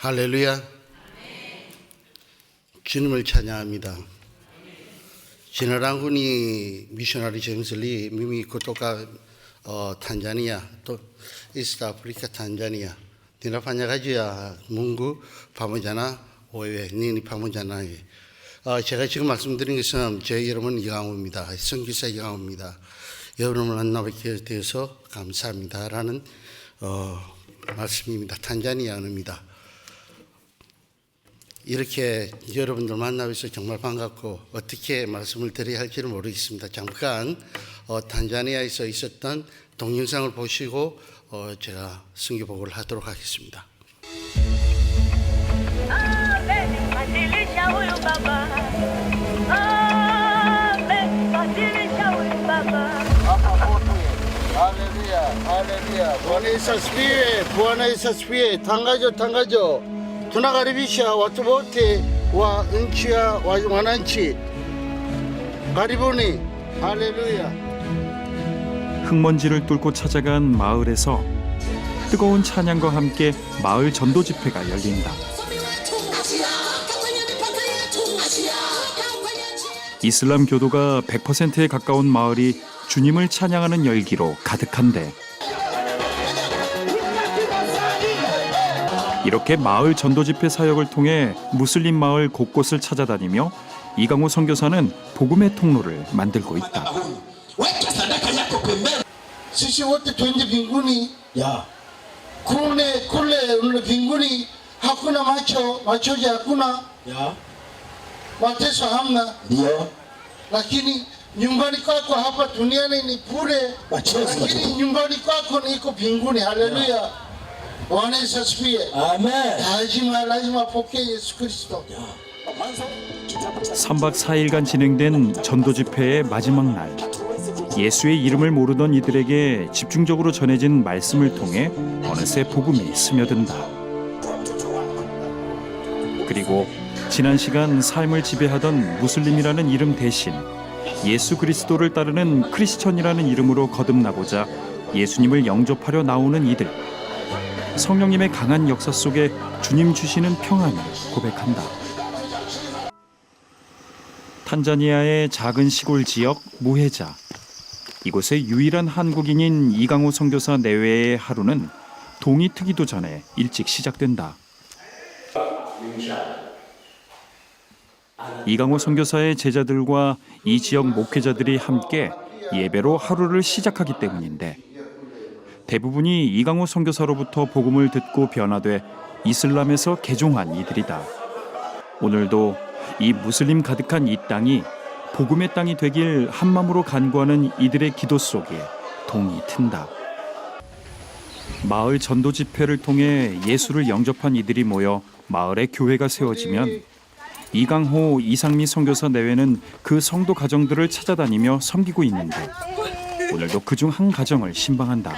할렐루야. 주님을 찬양합니다. Jina 미셔너리 제임슬리 미미 kutoka Tanzania to East Africa Tanzania. Ninafanya kazi ya Mungu pamoja na wewe, nini pamoja naye. 제가 지금 말씀드린 것은 제 이름은 이강호입니다. 선교사 이강호입니다. 여러분을 만나뵙게 되어서 감사합니다라는 말씀입니다. 탄자니아어입니다. 이렇게 여러분들 만나서 정말 반갑고 어떻게 말씀을 드려야 할지를 모르겠습니다. 잠깐 탄자니아에서 있었던 동영상을 보시고 제가 선교복을 하도록 하겠습니다. Haleluya. Bwana Yesu asifiwe. Bwana Yesu asifiwe. Tangazo. Tunakaribisha watu wote wa nchi ya wananchi. Karibuni. 할렐루야. 흙먼지를 뚫고 찾아간 마을에서 뜨거운 찬양과 함께 마을 전도 집회가 열린다. 이슬람 교도가 100%에 가까운 마을이 주님을 찬양하는 열기로 가득한데, 이렇게 마을 전도 집회 사역을 통해 무슬림 마을 곳곳을 찾아다니며 이강호 선교사는 복음의 통로를 만들고 있다. Sisi wote twende mbinguni. Kule mbinguni hakuna machozi hakuna. Mateso hamna. Ndio. Lakini nyumbani kwako hapa duniani ni bure. Lakini nyumbani kwako niko mbinguni. Haleluya. Bwana Yesu asifiwe. Amen. lazima apokee Yesu Kristo. 3박 4일간 진행된 전도 집회의 마지막 날, 예수의 이름을 모르던 이들에게 집중적으로 전해진 말씀을 통해 어느새 복음이 스며든다. 그리고 지난 시간 삶을 지배하던 무슬림이라는 이름 대신 예수 그리스도를 따르는 크리스천이라는 이름으로 거듭나고자 예수님을 영접하려 나오는 이들. 성령님의 강한 역사 속에 주님 주시는 평안을 고백한다. 탄자니아의 작은 시골 지역 무헤자. 이곳의 유일한 한국인인 이강호 선교사 내외의 하루는 동이 트기도 전에 일찍 시작된다. 이강호 선교사의 제자들과 이 지역 목회자들이 함께 예배로 하루를 시작하기 때문인데, 대부분이 이강호 선교사로부터 복음을 듣고 변화돼 이슬람에서 개종한 이들이다. 오늘도 이 무슬림 가득한 이 땅이 복음의 땅이 되길 한마음으로 간구하는 이들의 기도 속에 동이 튼다. 마을 전도 집회를 통해 예수를 영접한 이들이 모여 마을에 교회가 세워지면 이강호, 이상미 선교사 내외는 그 성도 가정들을 찾아다니며 섬기고 있는데, 오늘도 그중 한 가정을 신방한다.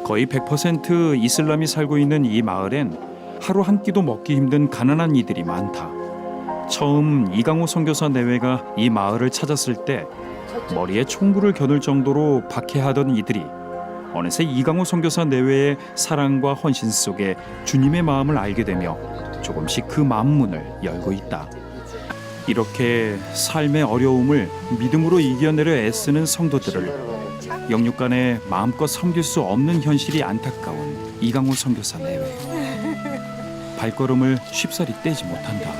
거의 100% 이슬람이 살고 있는 이 마을엔 하루 한 끼도 먹기 힘든 가난한 이들이 많다. 처음 이강호 선교사 내외가 이 마을을 찾았을 때 머리에 총구를 겨눌 정도로 박해하던 이들이 어느새 이강호 선교사 내외의 사랑과 헌신 속에 주님의 마음을 알게 되며 조금씩 그 마음 문을 열고 있다. 이렇게 삶의 어려움을 믿음으로 이겨내려 애쓰는 성도들을 영육간에 마음껏 섬길 수 없는 현실이 안타까운 이강호 선교사 내외. 발걸음을 쉽사리 떼지 못한다.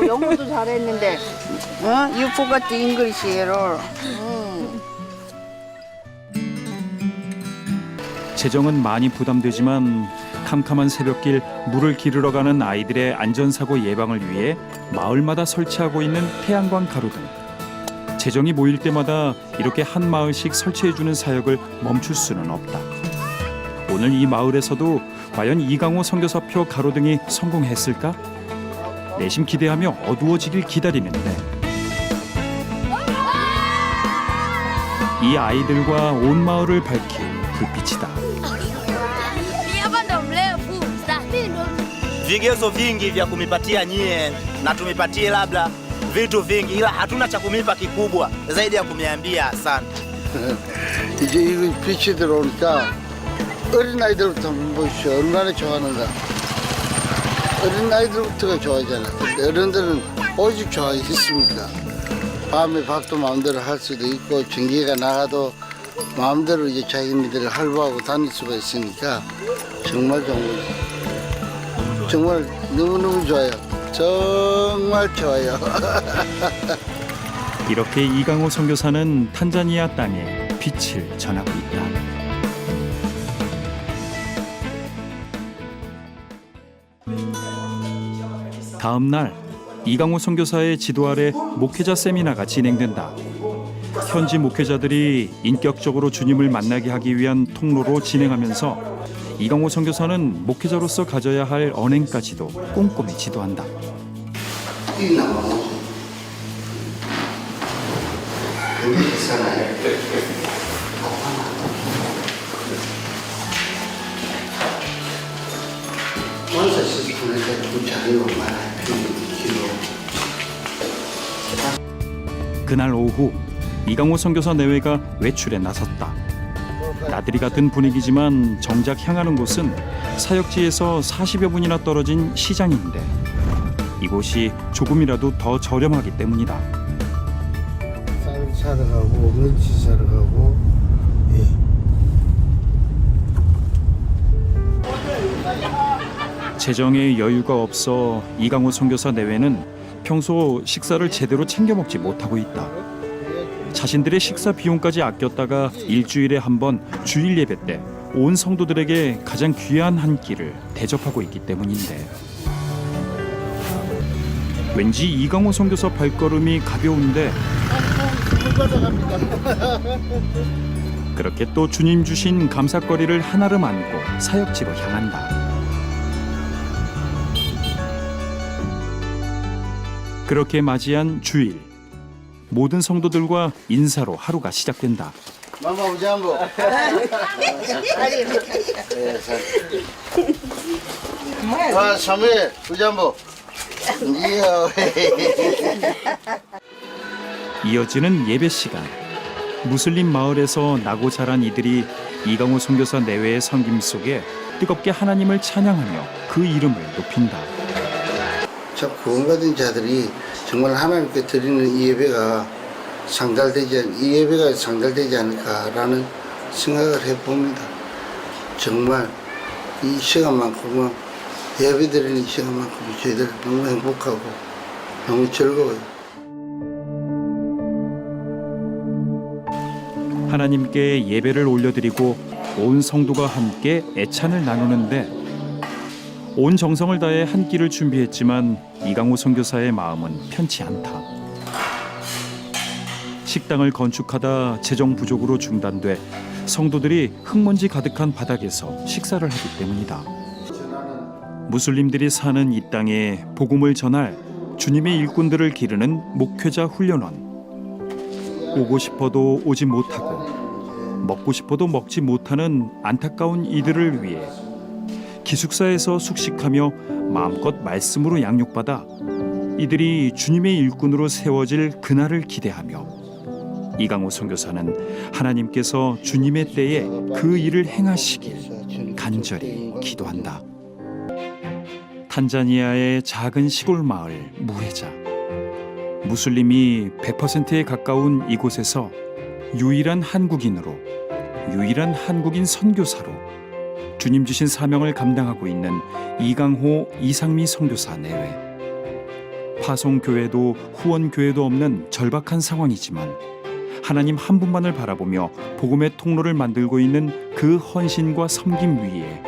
영어도 잘했는데, You forgot the English error. 재정은 많이 부담되지만 캄캄한 새벽길 물을 기르러 가는 아이들의 안전사고 예방을 위해 마을마다 설치하고 있는 태양광 가로등. 재정이 모일 때마다 이렇게 한 마을씩 설치해주는 사역을 멈출 수는 없다. 오늘 이 마을에서도 과연 이강호 선교사표 가로등이 성공했을까? 내심 기대하며 어두워지길 기다리는데, 이 아이들과 온 마을을 밝힐 불빛이다. vigezo vingi vya kumipatia nyie na tumipatie labda vitu vingi, ila hatuna cha kumipa kikubwa zaidi ya kumiambia asante. 이제 이 빛이 들어오니까 어린아이들부터 한번 보십시오. 얼마나 좋아하는가. 어린아이들부터가 좋아하잖아. 근데 어른들은 오직 좋아하겠습니까? 밤에 밥도 마음대로 할 수도 있고 전기가 나가도 마음대로 이제 자기네들 할부하고 다닐 수가 있으니까 정말 좋은 거죠. 정말 너무너무 좋아요. 정말 좋아요. 이렇게 이강호 선교사는 탄자니아 땅에 빛을 전하고 있다. 다음 날 이강호 선교사의 지도 아래 목회자 세미나가 진행된다. 현지 목회자들이 인격적으로 주님을 만나게 하기 위한 통로로 진행하면서 이강호 선교사는 목회자로서 가져야 할 언행까지도 꼼꼼히 지도한다. 이 나무 굉장히 비싸나요? 원사 시스템에서 부자리로 말할 그날 오후 이강호 선교사 내외가 외출에 나섰다. 나들이 같은 분위기지만 정작 향하는 곳은 사역지에서 40여 분이나 떨어진 시장인데 이곳이 조금이라도 더 저렴하기 때문이다. 쌀 사러 가고 멸치 사러 가고 재정에 여유가 없어 이강호 선교사 내외는 평소 식사를 제대로 챙겨 먹지 못하고 있다. 자신들의 식사 비용까지 아꼈다가 일주일에 한 번 주일 예배 때 온 성도들에게 가장 귀한 한 끼를 대접하고 있기 때문인데 왠지 이강호 선교사 발걸음이 가벼운데 그렇게 또 주님 주신 감사거리를 한아름 안고 사역지로 향한다. 그렇게 맞이한 주일 모든 성도들과 인사로 하루가 시작된다. 마마 우자한보. 아 사무엘 우자한보. 이어지는 예배 시간. 무슬림 마을에서 나고 자란 이들이 이강호 선교사 내외의 섬김 속에 뜨겁게 하나님을 찬양하며 그 이름을 높인다. 참 구원받은 자들이 정말 하나님께 드리는 이 예배가 상달되지 않을까라는 생각을 해봅니다. 정말 이 시간만큼은 예배 드리는 시간만큼은 저희들 너무 행복하고 너무 즐거워요. 하나님께 예배를 올려드리고 온 성도가 함께 애찬을 나누는데 온 정성을 다해 한 끼를 준비했지만 이강호 선교사의 마음은 편치 않다. 식당을 건축하다 재정 부족으로 중단돼 성도들이 흙먼지 가득한 바닥에서 식사를 하기 때문이다. 무슬림들이 사는 이 땅에 복음을 전할 주님의 일꾼들을 기르는 목회자 훈련원. 오고 싶어도 오지 못하고 먹고 싶어도 먹지 못하는 안타까운 이들을 위해 기숙사에서 숙식하며 마음껏 말씀으로 양육받아 이들이 주님의 일꾼으로 세워질 그날을 기대하며 이강호 선교사는 하나님께서 주님의 때에 그 일을 행하시길 간절히 기도한다. 탄자니아의 작은 시골 마을 무헤자. 무슬림이 100%에 가까운 이곳에서 유일한 한국인으로, 유일한 한국인 선교사로 주님 주신 사명을 감당하고 있는 이강호, 이상미 선교사 내외. 파송교회도 후원교회도 없는 절박한 상황이지만 하나님 한 분만을 바라보며 복음의 통로를 만들고 있는 그 헌신과 섬김 위에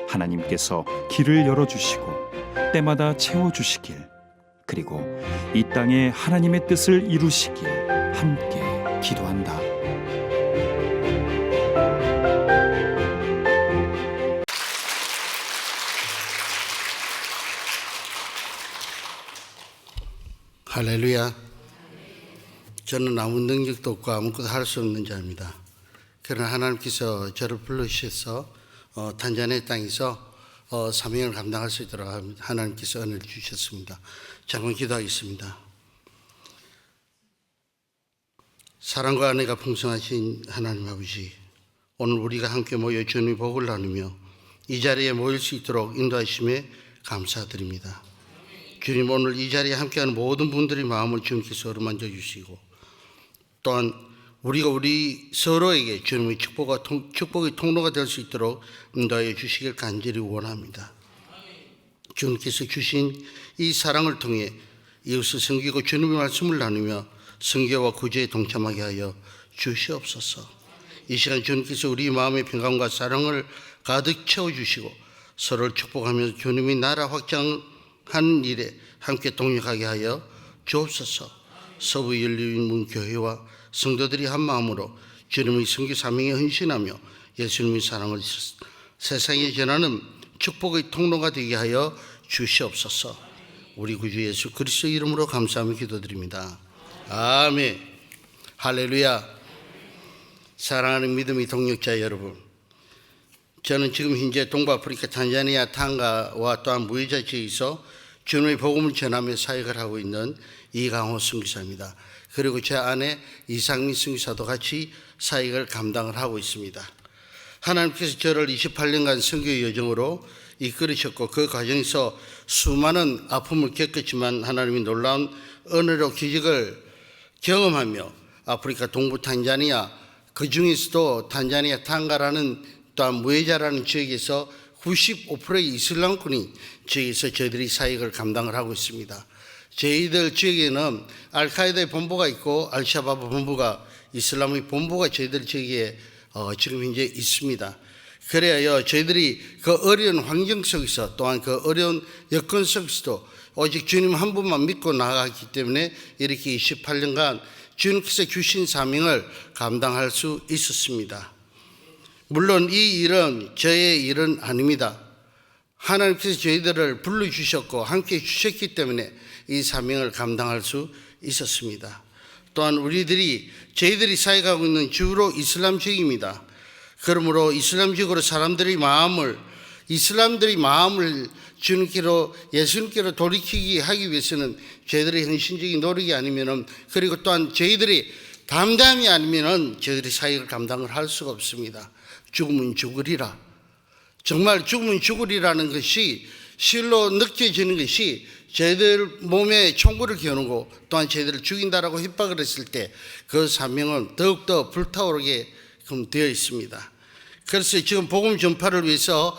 하나님께서 길을 열어주시고 때마다 채워주시길, 그리고 이 땅에 하나님의 뜻을 이루시길 함께 기도한다. 할렐루야. 저는 아무 능력도 없고 아무것도 할 수 없는 자입니다. 그러나 하나님께서 저를 불러주셔서 탄자니아 땅에서 사명을 감당할 수 있도록 하나님께서 은혜를 주셨습니다. 잠깐 기도하겠습니다. 사랑과 은혜가 풍성하신 하나님 아버지, 오늘 우리가 함께 모여 주님의 복을 나누며 이 자리에 모일 수 있도록 인도하심에 감사드립니다. 주님, 오늘 이 자리에 함께하는 모든 분들의 마음을 주님께서 어루만져 주시고, 또한 우리가 우리 서로에게 주님의 축복의 통로가 될 수 있도록 인도하여 주시길 간절히 원합니다. 주님께서 주신 이 사랑을 통해 이웃을 섬기고 주님의 말씀을 나누며 성교와 구제에 동참하게 하여 주시옵소서. 이 시간 주님께서 우리 마음의 평강과 사랑을 가득 채워주시고 서로를 축복하면서 주님의 나라 확장하는 일에 함께 동역하게 하여 주옵소서. 서부 열린문교회와 성도들이 한 마음으로 주님의 선교 사명에 헌신하며 예수님의 사랑을 세상에 전하는 축복의 통로가 되게 하여 주시옵소서. 우리 구주 예수 그리스도 이름으로 감사하며 기도드립니다. 아멘. 할렐루야. 사랑하는 믿음의 동역자 여러분, 저는 지금 현재 동북아프리카 탄자니아 탕가와 또한 무해자 지역에서 주님의 복음을 전하며 사역을 하고 있는 이강호 선교사입니다. 그리고 제 아내 이상민 선교사도 같이 사역을 감당을 하고 있습니다. 하나님께서 저를 28년간 선교 여정으로 이끌으셨고 그 과정에서 수많은 아픔을 겪었지만 하나님이 놀라운 은혜로 기적을 경험하며 아프리카 동부 탄자니아, 그 중에서도 탄자니아 탕가라는 또한 무해자라는 지역에서 95%의 이슬람권이 지역에서 저희들이 사역을 감당을 하고 있습니다. 저희들 지역에는 알카에다의 본부가 있고 알샤바브 본부가, 이슬람의 본부가 저희들 지역에 지금 현재 있습니다. 그래야 저희들이 그 어려운 환경 속에서 또한 그 어려운 여건 속에서도 오직 주님 한 분만 믿고 나아갔기 때문에 이렇게 28년간 주님께서 주신 사명을 감당할 수 있었습니다. 물론 이 일은 저의 일은 아닙니다. 하나님께서 저희들을 불러주셨고 함께 주셨기 때문에 이 사명을 감당할 수 있었습니다. 또한 저희들이 사역하고 있는 주로 이슬람 지역입니다. 그러므로 이슬람 지역으로 이슬람들이 마음을 주님께로, 예수님께로 돌이키게 하기 위해서는 저희들의 헌신적인 노력이 아니면은, 그리고 또한 저희들이 담담이 아니면은 저희들이 사역을 감당을 할 수가 없습니다. 죽으면 죽으리라. 정말 죽으면 죽으리라는 것이 실로 느껴지는 것이 저희들 몸에 총구를 겨누고 또한 저희들을 죽인다라고 협박을 했을 때 그 사명은 더욱더 불타오르게 되어 있습니다. 그래서 지금 복음 전파를 위해서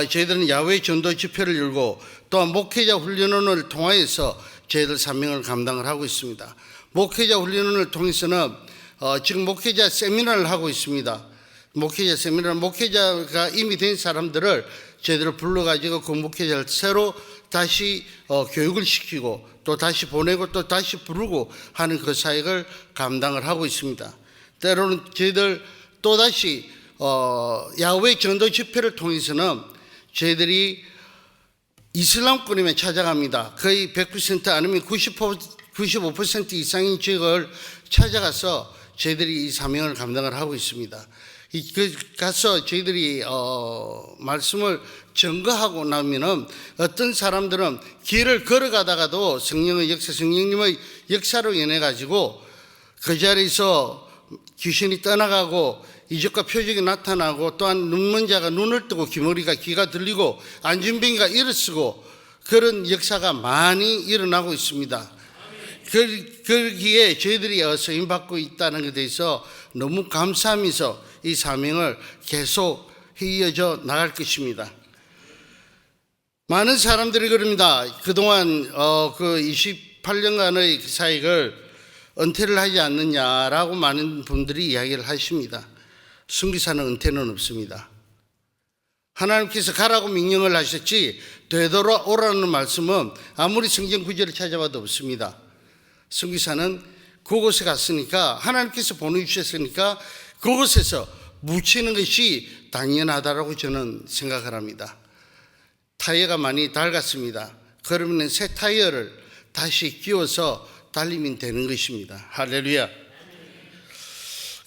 저희들은 야외 전도 집회를 열고 또한 목회자 훈련원을 통하여서 저희들 사명을 감당을 하고 있습니다. 목회자 훈련원을 통해서는 지금 목회자 세미나를 하고 있습니다. 목회자가 이미 된 사람들을 저희들을 불러가지고 그 목회자를 새로 다시 교육을 시키고 또 다시 보내고 또 다시 부르고 하는 그 사역을 감당을 하고 있습니다. 때로는 저희들 또다시 야외 전도 집회를 통해서는 저희들이 이슬람권임에 찾아갑니다. 거의 100% 아니면 95% 이상인 지역을 찾아가서 저희들이 이 사명을 감당을 하고 있습니다. 가서 저희들이 말씀을 증거하고 나면은 어떤 사람들은 길을 걸어가다가도 성령님의 역사로 인해 가지고 그 자리에서 귀신이 떠나가고 이적과 표적이 나타나고 또한 눈먼 자가 눈을 뜨고 귀가 들리고 안진병이가 일어서고 그런 역사가 많이 일어나고 있습니다. 거기에 저희들이 서임받고 있다는 것에 대해서 너무 감사하면서 이 사명을 계속 이어져 나갈 것입니다. 많은 사람들이 그럽니다. 그동안 그 28년간의 사역을 은퇴를 하지 않느냐라고 많은 분들이 이야기를 하십니다. 선교사는 은퇴는 없습니다. 하나님께서 가라고 명령을 하셨지 되돌아오라는 말씀은 아무리 성경 구절을 찾아봐도 없습니다. 선교사는 그곳에 갔으니까, 하나님께서 보내주셨으니까 그곳에서 묻히는 것이 당연하다라고 저는 생각을 합니다. 타이어가 많이 낡았습니다. 그러면 새 타이어를 다시 끼워서 달리면 되는 것입니다. 할렐루야.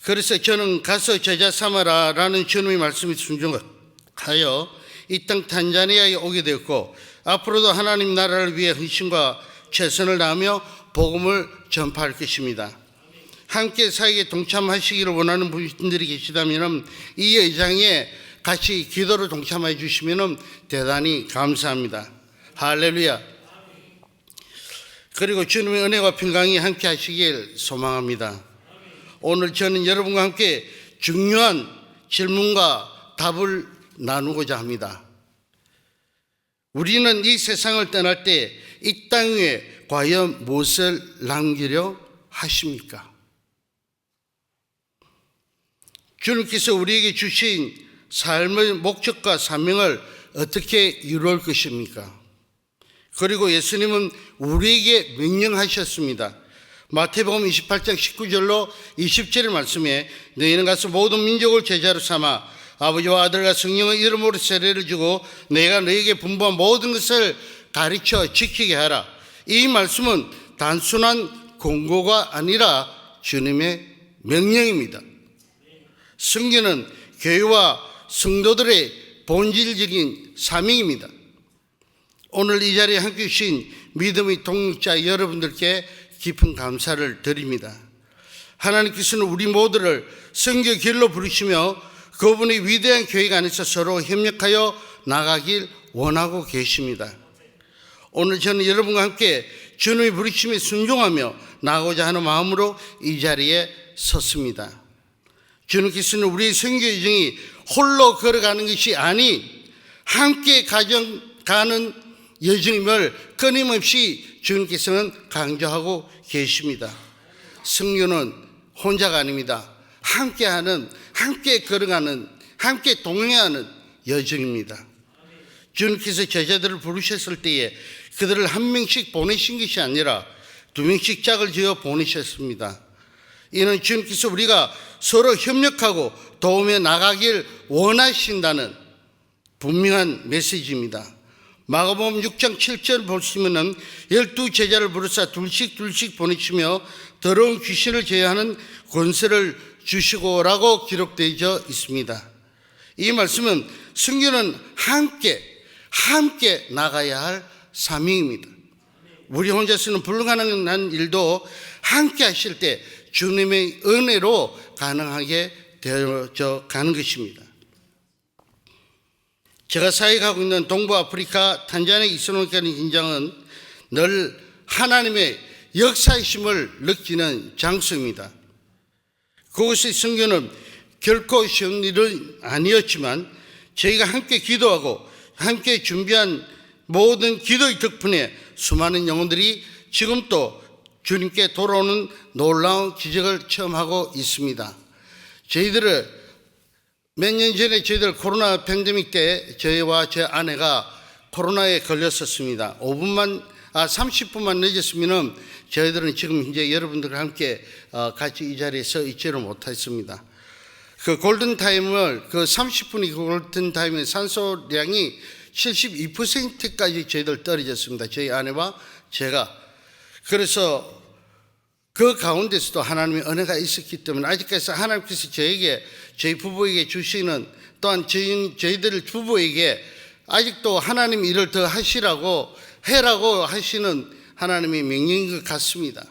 그래서 저는 가서 제자 삼아라라는 주님의 말씀에 순종하여 이 땅 탄자니아에 오게 되었고 앞으로도 하나님 나라를 위해 헌신과 최선을 다하며 복음을 전파할 것입니다. 함께 사역에 동참하시기를 원하는 분들이 계시다면 이 의장에 같이 기도로 동참해 주시면 대단히 감사합니다. 할렐루야. 그리고 주님의 은혜와 평강이 함께 하시길 소망합니다. 오늘 저는 여러분과 함께 중요한 질문과 답을 나누고자 합니다. 우리는 이 세상을 떠날 때 이 땅 위에 과연 무엇을 남기려 하십니까? 주님께서 우리에게 주신 삶의 목적과 사명을 어떻게 이루을 것입니까? 그리고 예수님은 우리에게 명령하셨습니다. 마태복음 28장 19절로 20절의 말씀에 너희는 가서 모든 민족을 제자로 삼아 아버지와 아들과 성령의 이름으로 세례를 주고 내가 너희에게 분부한 모든 것을 가르쳐 지키게 하라. 이 말씀은 단순한 공고가 아니라 주님의 명령입니다. 성경은 교회와 성도들의 본질적인 사명입니다. 오늘 이 자리에 함께 주신 믿음의 동역자 여러분들께 깊은 감사를 드립니다. 하나님께서는 우리 모두를 성교 길로 부르시며 그분의 위대한 교회가 안에서 서로 협력하여 나가길 원하고 계십니다. 오늘 저는 여러분과 함께 주님의 부르심에 순종하며 나가고자 하는 마음으로 이 자리에 섰습니다. 주님께서는 우리의 선교 여정이 홀로 걸어가는 것이 아닌 함께 가는 여정임을 끊임없이 주님께서는 강조하고 계십니다. 선교는 혼자가 아닙니다. 함께하는, 함께 걸어가는, 함께 동행하는 여정입니다. 주님께서 제자들을 부르셨을 때에 그들을 한 명씩 보내신 것이 아니라 두 명씩 짝을 지어 보내셨습니다. 이는 주님께서 우리가 서로 협력하고 도우며 나가길 원하신다는 분명한 메시지입니다. 마가복음 6장 7절 보시면은 12 제자를 부르사 둘씩 보내시며 더러운 귀신을 제어하는 권세를 주시고라고 기록되어 있습니다. 이 말씀은 성경은 함께 나가야 할 사명입니다. 우리 혼자서는 불가능한 일도 함께 하실 때 주님의 은혜로 가능하게 되어져 가는 것입니다. 제가 사역하고 있는 동부 아프리카 탄자니아 이스노키라는 현장은 늘 하나님의 역사이심을 느끼는 장소입니다. 그곳의 선교는 결코 쉬운 일은 아니었지만 저희가 함께 기도하고 함께 준비한 모든 기도의 덕분에 수많은 영혼들이 지금 또 주님께 돌아오는 놀라운 기적을 체험하고 있습니다. 저희들은 몇 년 전에 저희들 코로나 팬데믹 때 저희와 제 아내가 코로나에 걸렸었습니다. 30분만 늦었으면 저희들은 지금 이제 여러분들과 함께 같이 이 자리에 서 있지를 못했습니다. 그 골든타임을, 그 30분의 골든타임의 산소량이 72%까지 저희들 떨어졌습니다. 저희 아내와 제가. 그래서 그 가운데서도 하나님의 은혜가 있었기 때문에 아직까지 하나님께서 저희 부부에게 주시는, 또한 저희들 부부에게 아직도 하나님 일을 더 해라고 하시는 하나님의 명령인 것 같습니다.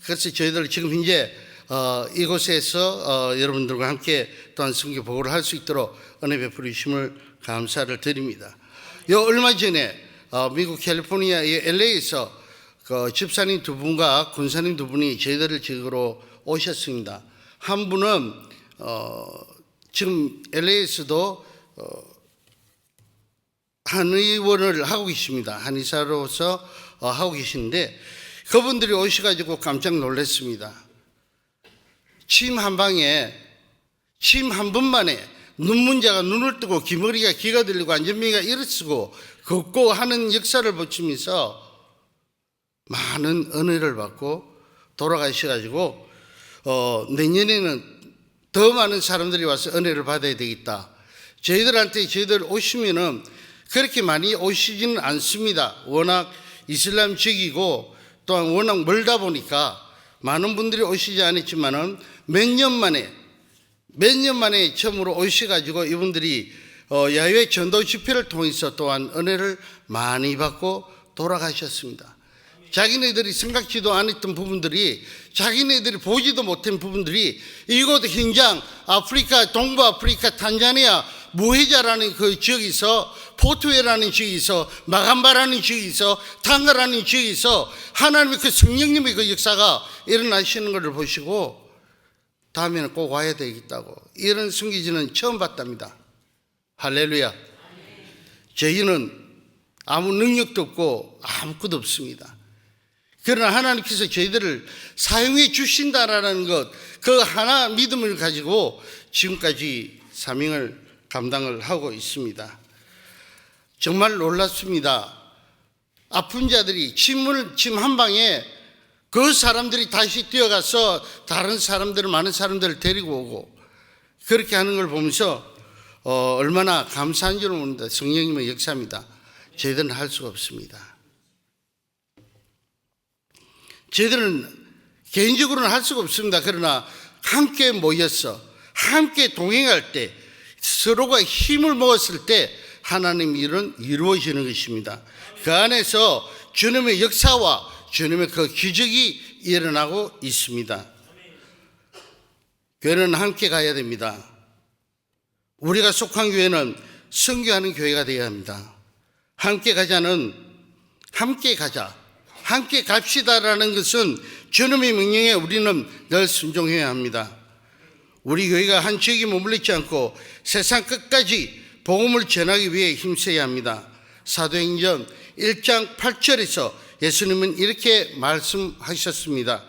그래서 저희들 지금 이제 이곳에서 여러분들과 함께 또한 선교 보고를 할 수 있도록 은혜 베풀으심을 감사를 드립니다. 얼마 전에 미국 캘리포니아의 LA에서 그 집사님 두 분과 군사님 두 분이 저희들을 지으러 오셨습니다. 한 분은 지금 LA에서도 한의원을 하고 계십니다. 한의사로서 하고 계시는데 그분들이 오셔가지고 깜짝 놀랐습니다. 침 한 번 만에 눈문자가 눈을 뜨고 귀머리가 귀가 들리고 안전뱅이가 일어서고 걷고 하는 역사를 보시면서 많은 은혜를 받고 돌아가셔가지고 내년에는 더 많은 사람들이 와서 은혜를 받아야 되겠다. 저희들 오시면은 그렇게 많이 오시지는 않습니다. 워낙 이슬람적이고 또한 워낙 멀다 보니까 많은 분들이 오시지 않았지만은 몇 년 만에 처음으로 오셔가지고 이분들이 야외 전도 집회를 통해서 또한 은혜를 많이 받고 돌아가셨습니다. 자기네들이 생각지도 않았던 부분들이, 자기네들이 보지도 못한 부분들이 이곳 현장 아프리카, 동부 아프리카 탄자니아 무해자라는 그 지역에서, 포트웨라는 지역에서, 마간바라는 지역에서, 탕가라는 지역에서 하나님의 그 성령님의 그 역사가 일어나시는 것을 보시고 다음에는 꼭 와야 되겠다고, 이런 선교지는 처음 봤답니다. 할렐루야. 저희는 아무 능력도 없고 아무것도 없습니다. 그러나 하나님께서 저희들을 사용해 주신다라는 것, 그 하나 믿음을 가지고 지금까지 사명을 감당을 하고 있습니다. 정말 놀랍습니다. 아픈 자들이 침 한 방에 그 사람들이 다시 뛰어가서 다른 사람들을, 많은 사람들을 데리고 오고 그렇게 하는 걸 보면서 얼마나 감사한 줄 모릅니다. 성령님의 역사입니다. 저희들은 할 수가 없습니다. 저희들은 개인적으로는 할 수가 없습니다. 그러나 함께 모여서 함께 동행할 때, 서로가 힘을 모았을 때 하나님의 일은 이루어지는 것입니다. 그 안에서 주님의 역사와 주님의 그 기적이 일어나고 있습니다. 교회는 함께 가야 됩니다. 우리가 속한 교회는 선교하는 교회가 되어야 합니다. 함께 가자는, 함께 가자, 함께 갑시다라는 것은 주님의 명령에 우리는 늘 순종해야 합니다. 우리 교회가 한 지역에 머물리지 않고 세상 끝까지 복음을 전하기 위해 힘써야 합니다. 사도행전 1장 8절에서 예수님은 이렇게 말씀하셨습니다.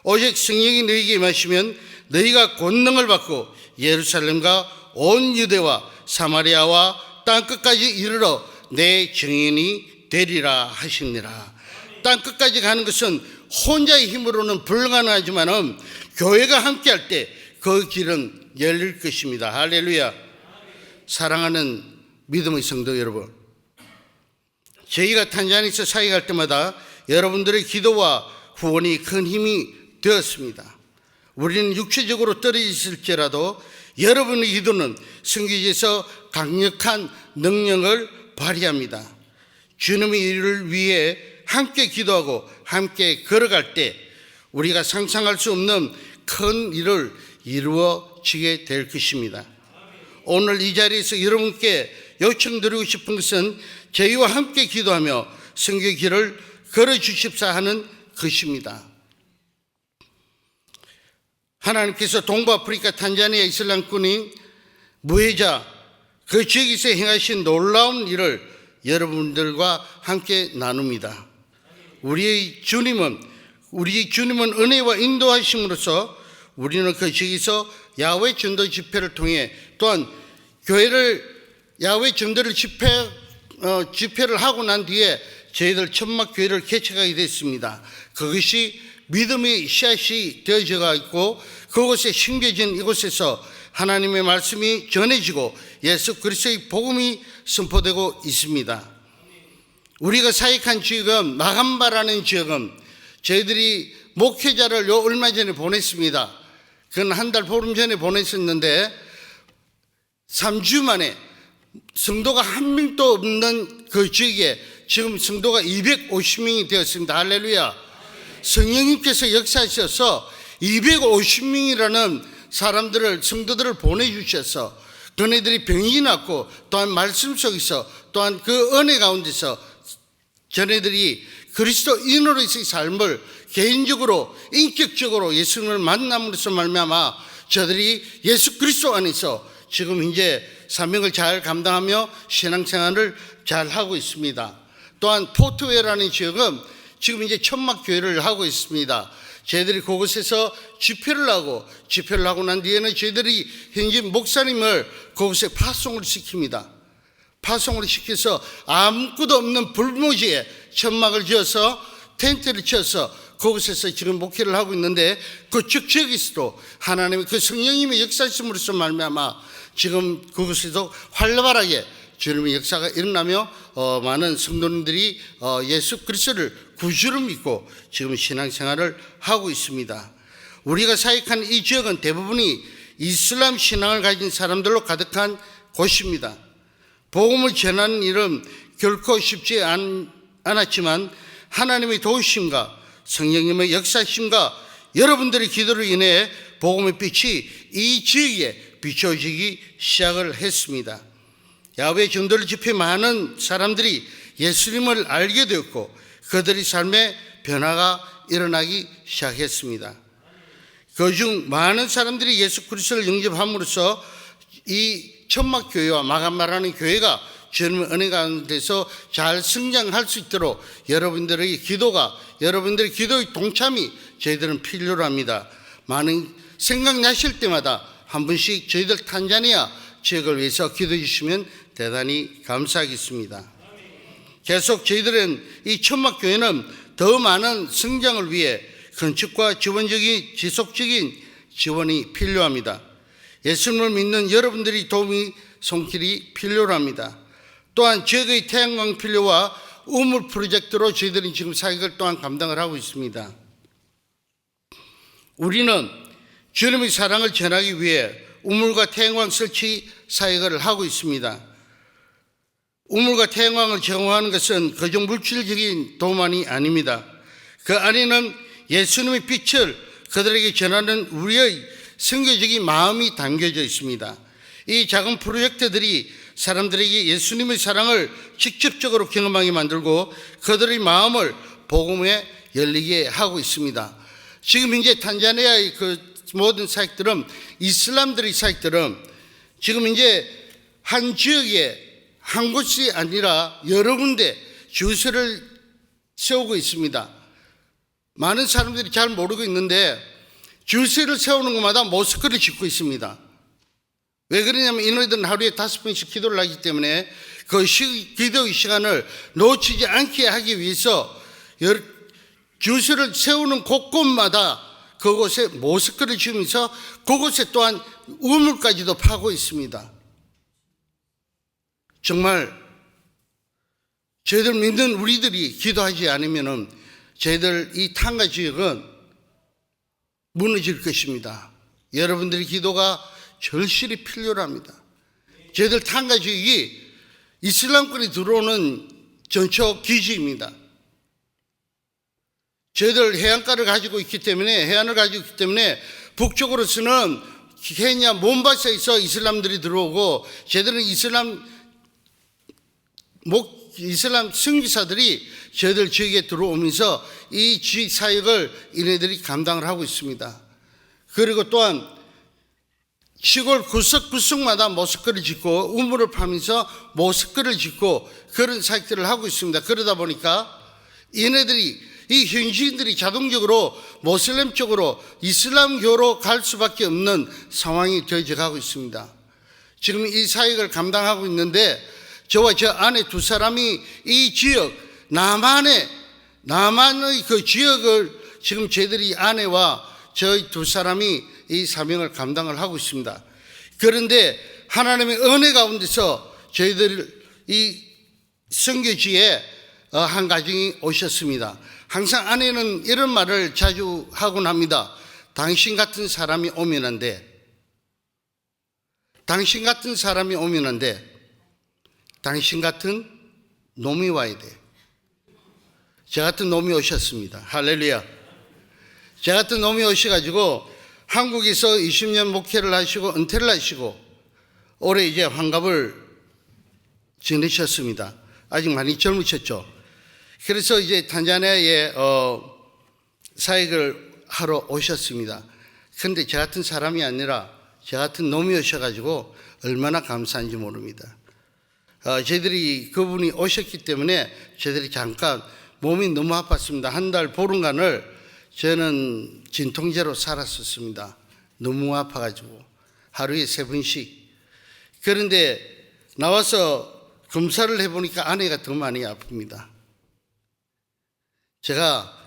오직 성령이 너희에게 임하시면 너희가 권능을 받고 예루살렘과 온 유대와 사마리아와 땅끝까지 이르러 내 증인이 되리라 하시니라. 땅끝까지 가는 것은 혼자의 힘으로는 불가능하지만 교회가 함께할 때 그 길은 열릴 것입니다. 할렐루야. 사랑하는 믿음의 성도 여러분, 저희가 탄자니아에서 사역할 때마다 여러분들의 기도와 후원이 큰 힘이 되었습니다. 우리는 육체적으로 떨어져 있을지라도 여러분의 기도는 선교지에서 강력한 능력을 발휘합니다. 주님의 일을 위해 함께 기도하고 함께 걸어갈 때 우리가 상상할 수 없는 큰 일을 이루어지게 될 것입니다. 오늘 이 자리에서 여러분께 요청드리고 싶은 것은 저희와 함께 기도하며 선교의 길을 걸어주십사 하는 것입니다. 하나님께서 동부아프리카 탄자니아 이슬람권인 무해자 그 지역에서 행하신 놀라운 일을 여러분들과 함께 나눕니다. 우리의 주님은 은혜와 인도하심으로써 우리는 그 지역에서 야외 전도 집회를 통해 또한 교회를 야외 전도를 집회를 하고 난 뒤에 저희들 천막 교회를 개척하게 됐습니다. 그것이 믿음의 씨앗이 되어져 있고 그곳에 심겨진 이곳에서 하나님의 말씀이 전해지고 예수 그리스도의 복음이 선포되고 있습니다. 우리가 사역한 지역은 마간바라는 지역은 저희들이 목회자를 얼마 전에 보냈습니다. 그건 한 달 보름 전에 보냈었는데 3주 만에 성도가 한 명도 없는 그 지역에 지금 성도가 250명이 되었습니다. 할렐루야. 성령님께서 역사하셔서 250명이라는 성도들을 보내주셔서 그네들이 병이 났고 또한 말씀 속에서 또한 그 은혜 가운데서 저네들이 그리스도인으로서의 삶을 개인적으로 인격적으로 예수님을 만남으로써 말미암아 저들이 예수 그리스도 안에서 지금 이제 사명을 잘 감당하며 신앙생활을 잘 하고 있습니다. 또한 포트웨라는 지역은 지금 이제 천막 교회를 하고 있습니다. 저희들이 그곳에서 집회를 하고 난 뒤에는 저희들이 현재 목사님을 그곳에 파송을 시킵니다. 파송을 시켜서 아무것도 없는 불모지에 천막을 지어서 텐트를 쳐서 그곳에서 지금 목회를 하고 있는데 그 지역에서도 하나님의 그 성령님의 역사심으로서 말미암아 지금 그곳에도 활발하게 주님의 역사가 일어나며 많은 성도님들이 예수 그리스도를 구주로 믿고 지금 신앙생활을 하고 있습니다. 우리가 사역한 이 지역은 대부분이 이슬람 신앙을 가진 사람들로 가득한 곳입니다. 복음을 전하는 일은 결코 쉽지 않았지만 하나님의 도우심과 성령님의 역사심과 여러분들의 기도로 인해 복음의 빛이 이 지역에 비춰지기 시작을 했습니다. 야외 전도를 집회 많은 사람들이 예수님을 알게 되었고 그들의 삶에 변화가 일어나기 시작했습니다. 그중 많은 사람들이 예수 그리스도를 영접함으로써 이 천막교회와 마감마라는 교회가 주님의 은혜 가운데서 잘 성장할 수 있도록 여러분들의 기도의 동참이 저희들은 필요로 합니다. 많은 생각나실 때마다 한 번씩 저희들 탄자니아 지역을 위해서 기도해 주시면 대단히 감사하겠습니다. 계속 저희들은 이 천막교회는 더 많은 성장을 위해 건축과 지속적인 지원이 필요합니다. 예수님을 믿는 여러분들이 도움이 손길이 필요로 합니다. 또한 지역의 태양광 필요와 우물 프로젝트로 저희들이 지금 사역을 또한 감당을 하고 있습니다. 우리는 주님의 사랑을 전하기 위해 우물과 태양광 설치 사역을 하고 있습니다. 우물과 태양광을 제공하는 것은 그저 물질적인 도움만이 아닙니다. 그 안에는 예수님의 빛을 그들에게 전하는 우리의 선교적인 마음이 담겨져 있습니다. 이 작은 프로젝트들이 사람들에게 예수님의 사랑을 직접적으로 경험하게 만들고 그들의 마음을 복음에 열리게 하고 있습니다. 지금 이제 탄자니아의 그 모든 사역들은 이슬람들의 사역들은 지금 이제 한 지역에 한 곳이 아니라 여러 군데 주소를 세우고 있습니다. 많은 사람들이 잘 모르고 있는데 주소를 세우는 것마다 모스크를 짓고 있습니다. 왜 그러냐면 이너희들은 하루에 5번씩 기도를 하기 때문에 그 기도의 시간을 놓치지 않게 하기 위해서 주소를 세우는 곳곳마다 그곳에 모스크를 지으면서 그곳에 또한 우물까지도 파고 있습니다. 정말 저희들 믿는 우리들이 기도하지 않으면 저희들 이 탄가 지역은 무너질 것입니다. 여러분들의 기도가 절실히 필요로 합니다. 저희들 탄가 지역이 이슬람권이 들어오는 전초 기지입니다. 저희들 해안가를 가지고 있기 때문에 해안을 가지고 있기 때문에 북쪽으로서는 케냐 몬바사에서 이슬람들이 들어오고 저희들은 이슬람 선교사들이 저희들 지역에 들어오면서 이 지역 사역을 이네들이 감당을 하고 있습니다. 그리고 또한 시골 구석구석마다 모스크를 짓고 우물을 파면서 모스크를 짓고 그런 사역들을 하고 있습니다. 그러다 보니까 이네들이 이 현지인들이 자동적으로 모슬렘 쪽으로 이슬람교로 갈 수밖에 없는 상황이 되어가고 있습니다. 지금 이 사역을 감당하고 있는데 저와 저 아내 두 사람이 이 지역 남한의 그 지역을 지금 저희들이 아내와 저희 두 사람이 이 사명을 감당을 하고 있습니다. 그런데 하나님의 은혜 가운데서 저희들 이 선교지에 한 가정이 오셨습니다. 항상 아내는 이런 말을 자주 하곤 합니다. 당신 같은 사람이 오면 안 돼. 당신 같은 사람이 오면 안 돼. 당신 같은 놈이 와야 돼. 저 같은 놈이 오셨습니다. 할렐루야. 저 같은 놈이 오셔가지고 한국에서 20년 목회를 하시고 은퇴를 하시고 올해 이제 환갑을 지내셨습니다. 아직 많이 젊으셨죠. 그래서 이제 탄자니아에 사역을 하러 오셨습니다. 그런데 저 같은 사람이 아니라 저 같은 놈이 오셔가지고 얼마나 감사한지 모릅니다. 저희들이 그분이 오셨기 때문에 저희들이 잠깐 몸이 너무 아팠습니다. 한 달 보름간을 저는 진통제로 살았었습니다. 너무 아파가지고 하루에 3번씩. 그런데 나와서 검사를 해보니까 아내가 더 많이 아픕니다. 제가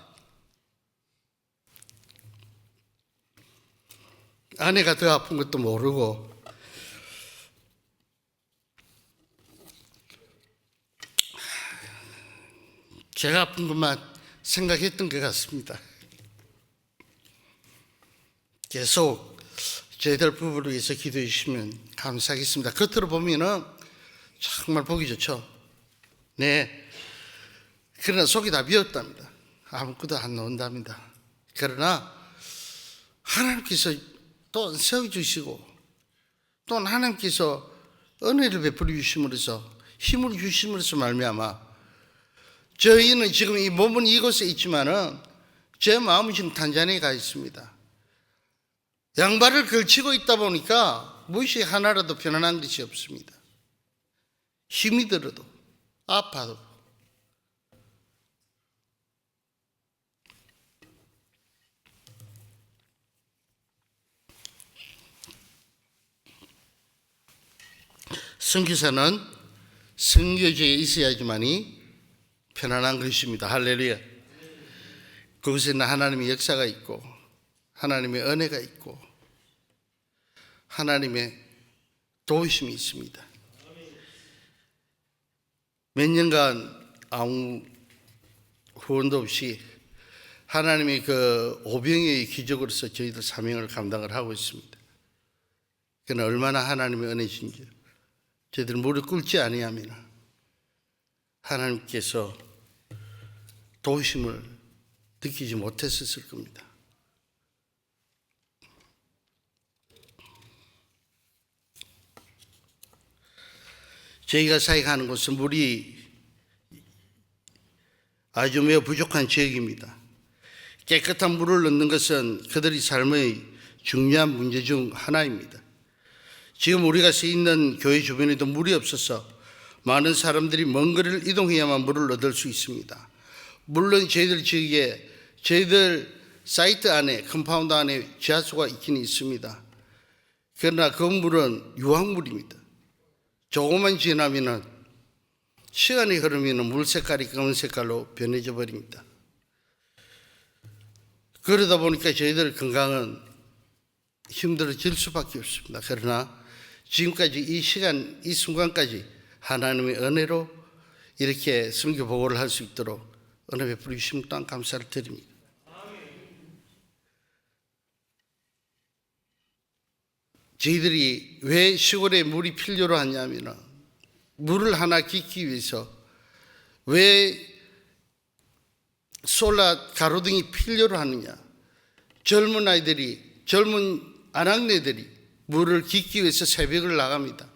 아내가 더 아픈 것도 모르고 제가 아픈 것만 생각했던 것 같습니다. 계속 저희들 부부를 위해서 기도해 주시면 감사하겠습니다. 겉으로 보면은 정말 보기 좋죠. 네. 그러나 속이 다 비었답니다. 아무것도 안 나온답니다. 그러나 하나님께서 또 세워주시고 또 하나님께서 은혜를 베풀어 주심으로써 힘을 주심으로써 말미암아 저희는 지금 이 몸은 이곳에 있지만은 제 마음은 지금 탄자니아에 가 있습니다. 양발을 걸치고 있다 보니까 무엇이 하나라도 편안한 것이 없습니다. 힘이 들어도 아파도 선교사는 선교지에 있어야지만이 편안한 것입니다. 할렐루야. 그곳에는 하나님의 역사가 있고 하나님의 은혜가 있고 하나님의 도우심이 있습니다. 몇 년간 아무 후원도 없이 하나님의 그 오병이의 기적으로서 저희들 사명을 감당을 하고 있습니다. 그러나 얼마나 하나님의 은혜신지 저희들 무릎 꿇지 아니하면 하나님께서 도우심을 느끼지 못했었을 겁니다. 저희가 사역하는 곳은 물이 아주 매우 부족한 지역입니다. 깨끗한 물을 넣는 것은 그들의 삶의 중요한 문제 중 하나입니다. 지금 우리가 서 있는 교회 주변에도 물이 없어서 많은 사람들이 먼 거리를 이동해야만 물을 얻을 수 있습니다. 물론 저희들 지역에 저희들 사이트 안에 컴파운드 안에 지하수가 있긴 있습니다. 그러나 그 물은 유황물입니다. 조금만 지나면은 시간이 흐르면 물 색깔이 검은 색깔로 변해져 버립니다. 그러다 보니까 저희들 건강은 힘들어질 수밖에 없습니다. 그러나 지금까지 이 시간, 이 순간까지 하나님의 은혜로 이렇게 선교 보고를 할 수 있도록 은혜 베풀어 주심 또한 감사를 드립니다. 저희들이 왜 시골에 물이 필요로 하냐면 물을 하나 깃기 위해서 왜 솔라 가로등이 필요로 하느냐. 젊은 아이들이 젊은 아낙네들이 물을 깃기 위해서 새벽을 나갑니다.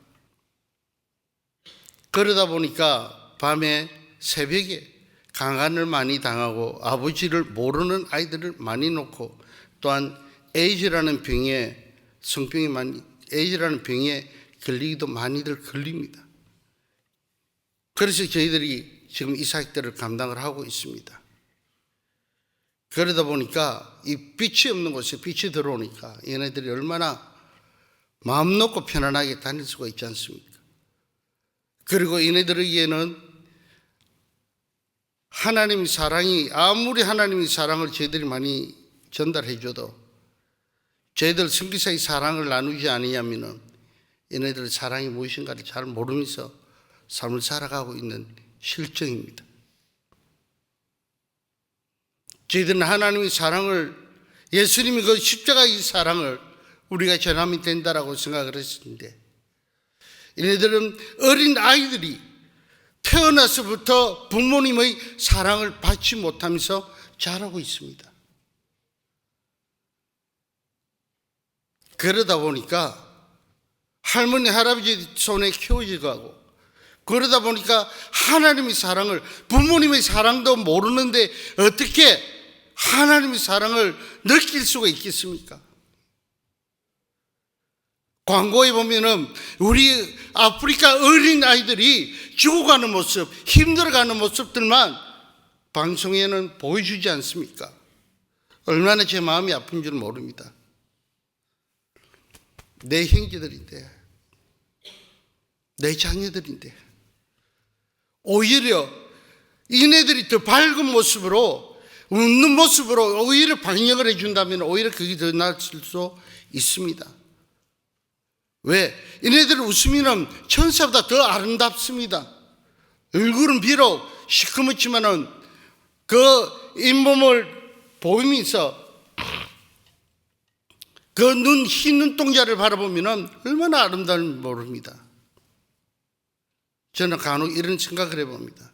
그러다 보니까 밤에 새벽에 강간을 많이 당하고 아버지를 모르는 아이들을 많이 놓고 또한 에이즈라는 병에 성병이 많이 에이즈라는 병에 걸리기도 많이들 걸립니다. 그래서 저희들이 지금 이 사역들을 감당을 하고 있습니다. 그러다 보니까 이 빛이 없는 곳에 빛이 들어오니까 얘네들이 얼마나 마음 놓고 편안하게 다닐 수가 있지 않습니까? 그리고 얘네들에게는 하나님의 사랑이 아무리 하나님의 사랑을 저희들이 많이 전달해 줘도 저희들 선교사의 사랑을 나누지 아니하면 얘네들의 사랑이 무엇인가를 잘 모르면서 삶을 살아가고 있는 실정입니다. 저희들은 하나님의 사랑을 예수님이 그 십자가의 사랑을 우리가 전하면 된다라고 생각을 했었는데 얘네들은 어린 아이들이 태어나서부터 부모님의 사랑을 받지 못하면서 자라고 있습니다. 그러다 보니까 할머니 할아버지 손에 키워져 가고 그러다 보니까 하나님의 사랑을 부모님의 사랑도 모르는데 어떻게 하나님의 사랑을 느낄 수가 있겠습니까? 광고에 보면은 우리 아프리카 어린 아이들이 죽어가는 모습, 힘들어가는 모습들만 방송에는 보여주지 않습니까? 얼마나 제 마음이 아픈 줄 모릅니다. 내 형제들인데, 내 자녀들인데, 오히려 이네들이 더 밝은 모습으로, 웃는 모습으로 오히려 방역을 해준다면 오히려 그게 더 나을 수 있습니다. 왜? 이네들 웃으면 천사보다 더 아름답습니다. 얼굴은 비록 시커멓지만은 그 잇몸을 보이면서 그 흰 눈동자를 바라보면 얼마나 아름다운지 모릅니다. 저는 간혹 이런 생각을 해봅니다.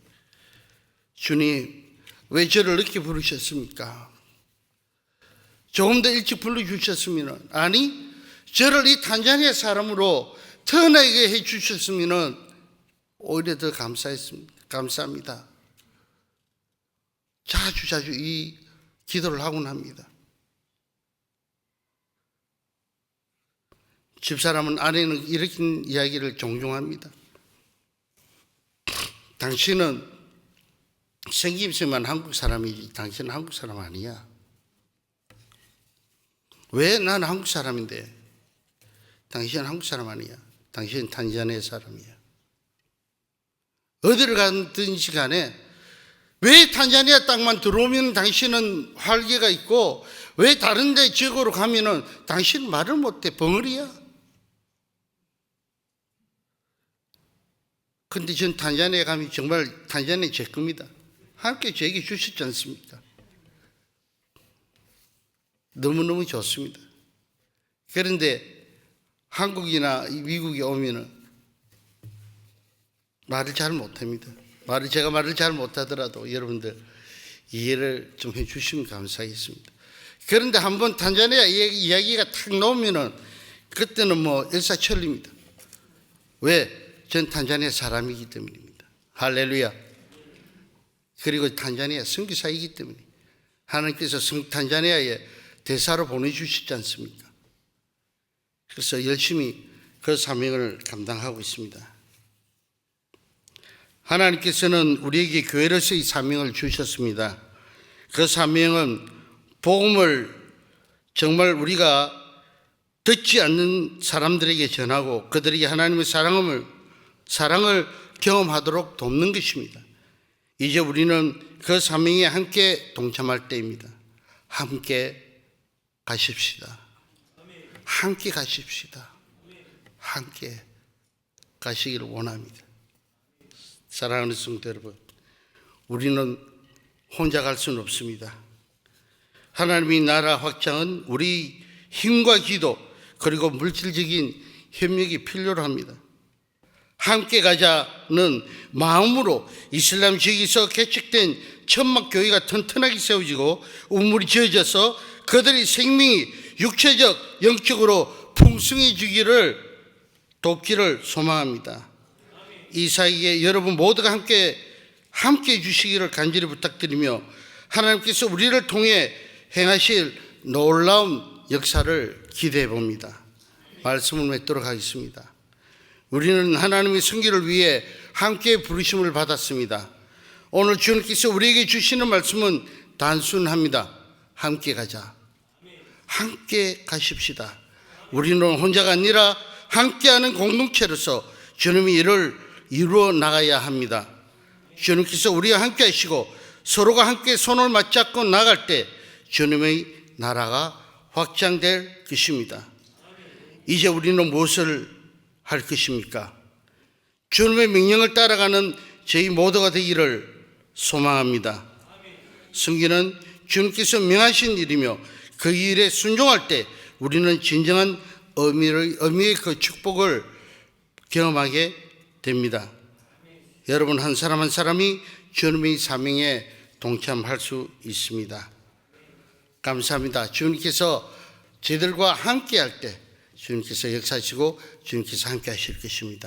주님, 왜 저를 늦게 부르셨습니까? 조금 더 일찍 불러주셨으면, 아니 저를 이 탄자니아 사람으로 태어나게 해주셨으면 오히려 더 감사합니다. 자주 이 기도를 하곤 합니다. 집사람은 아내는 이렇게 이야기를 종종 합니다. 당신은 생김새만 한국 사람이지 당신은 한국 사람 아니야. 왜? 나는 한국 사람인데. 당신은 한국 사람 아니야. 당신은 탄자니아 사람이야. 어디를 가든지 간에 왜 탄자니아 땅만 들어오면 당신은 활기가 있고 왜 다른 데 지역으로 가면은 당신은 말을 못해. 벙어리야. 근데 전 탄자니아 가면 정말 탄자니아 제 겁니다. 함께 저에게 주셨지 않습니까? 너무너무 좋습니다. 그런데 한국이나 미국에 오면은 말을 잘 못합니다. 제가 말을 잘 못하더라도 여러분들 이해를 좀 해주시면 감사하겠습니다. 그런데 한번 탄자니아 이야기가 탁 나오면은 그때는 뭐 일사천리입니다. 왜? 전 탄자니아 사람이기 때문입니다. 할렐루야. 그리고 탄자니아 선교사이기 때문에 하나님께서 탄자니아에 대사로 보내주시지 않습니까? 그래서 열심히 그 사명을 감당하고 있습니다. 하나님께서는 우리에게 교회로서의 사명을 주셨습니다. 그 사명은 복음을 정말 우리가 듣지 않는 사람들에게 전하고 그들에게 하나님의 사랑을 경험하도록 돕는 것입니다. 이제 우리는 그 사명에 함께 동참할 때입니다. 함께 가십시다. 함께 가십시다. 함께 가시기를 원합니다. 사랑하는 성도 여러분, 우리는 혼자 갈 수는 없습니다. 하나님의 나라 확장은 우리 힘과 기도 그리고 물질적인 협력이 필요로 합니다. 함께 가자는 마음으로 이슬람 지역에서 개척된 천막 교회가 튼튼하게 세워지고 우물이 지어져서 그들의 생명이 육체적, 영적으로 풍성해지기를 돕기를 소망합니다. 이 사이에 여러분 모두가 함께 해주시기를 간절히 부탁드리며 하나님께서 우리를 통해 행하실 놀라운 역사를 기대해 봅니다. 말씀을 맺도록 하겠습니다. 우리는 하나님의 선교를 위해 함께 부르심을 받았습니다. 오늘 주님께서 우리에게 주시는 말씀은 단순합니다. 함께 가자. 함께 가십시다. 우리는 혼자가 아니라 함께하는 공동체로서 주님의 일을 이루어 나가야 합니다. 주님께서 우리와 함께 하시고 서로가 함께 손을 맞잡고 나갈 때 주님의 나라가 확장될 것입니다. 이제 우리는 무엇을 할 것입니까? 주님의 명령을 따라가는 저희 모두가 되기를 소망합니다. 선교는 주님께서 명하신 일이며 그 일에 순종할 때 우리는 진정한 의미의 그 축복을 경험하게 됩니다. 여러분 한 사람 한 사람이 주님의 사명에 동참할 수 있습니다. 감사합니다. 주님께서 저희들과 함께 할 때 주님께서 역사하시고 주님께서 함께 하실 것입니다.